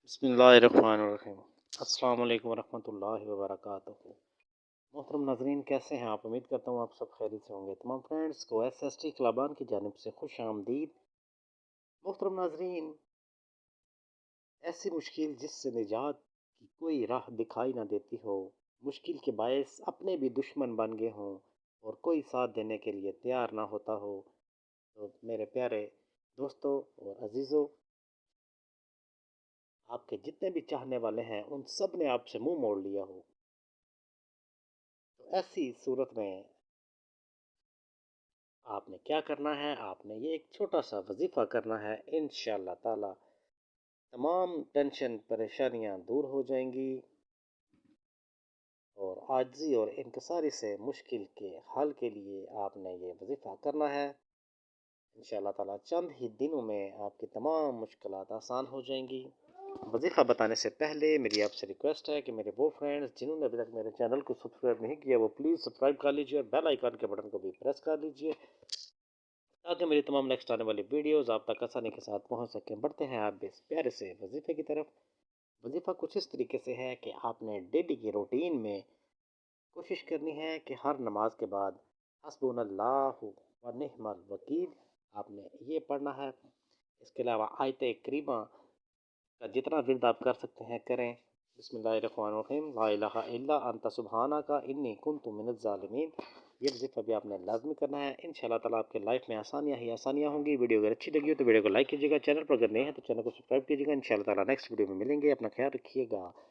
बिस्मिल्लाहिर्रहमानिर्रहीम। अस्सलाम वालेकुम वरहमतुल्लाहि वबरकातुहू। मोहतरम नाजरीन, कैसे हैं आप? उम्मीद करता हूँ आप सब खैरियत से होंगे। तमाम फ्रेंड्स को SST क्लाबान की जानिब से खुश आमदीद। मोहतरम नाजरीन, ऐसी मुश्किल जिससे निजात की कोई राह दिखाई ना देती हो, मुश्किल के बायस अपने भी दुश्मन बन गए हों और कोई साथ देने के लिए तैयार ना होता हो, तो मेरे प्यारे दोस्तों और अजीज़ों, आपके जितने भी चाहने वाले हैं उन सब ने आपसे मुंह मोड़ लिया हो, तो ऐसी सूरत में आपने क्या करना है? आपने ये एक छोटा सा वजीफ़ा करना है। इंशाअल्लाह ताला तमाम टेंशन परेशानियां दूर हो जाएंगी और आजिज़ी और इनकिसारी से मुश्किल के हल के लिए आपने ये वजीफ़ा करना है। इंशाअल्लाह ताला चंद ही दिनों में आपकी तमाम मुश्किलात आसान हो जाएंगी। वजीफ़ा बताने से पहले मेरी आपसे रिक्वेस्ट है कि मेरे वो फ्रेंड्स जिन्होंने अभी तक मेरे चैनल को सब्सक्राइब नहीं किया, वो प्लीज़ सब्सक्राइब कर लीजिए और बेल आइकन के बटन को भी प्रेस कर लीजिए, ताकि मेरी तमाम नेक्स्ट आने वाली वीडियोज़ आप तक आसानी के साथ पहुंच सकें। बढ़ते हैं आप इस प्यारे से वजीफ़े की तरफ। वजीफ़ा कुछ इस तरीके से है कि आपने डेली की रूटीन में कोशिश करनी है कि हर नमाज के बाद हस्बुनल्लाहु व निअमल वकील आपने ये पढ़ना है। इसके अलावा आयत करीमा का जितना विर्द आप कर सकते हैं करें। बिस्मिल्लाहिर्रहमानिर्रहीम, ला इलाहा इल्ला अंता सुब्हानका इन्नी कुन्तु मिनज़ ज़ालिमीन। ये वज़ीफ़ा भी आपने लाज़मी करना है। इंशाअल्लाह ताला आपके लाइफ में आसानियाँ ही आसानियाँ होंगी। वीडियो अगर अच्छी लगी हो तो वीडियो को लाइक कीजिएगा, चैनल पर अगर नए हैं तो चैनल को सब्सक्राइब कीजिएगा। इंशाअल्लाह ताला नेक्स्ट वीडियो में मिलेंगे। अपना ख्याल रखिएगा।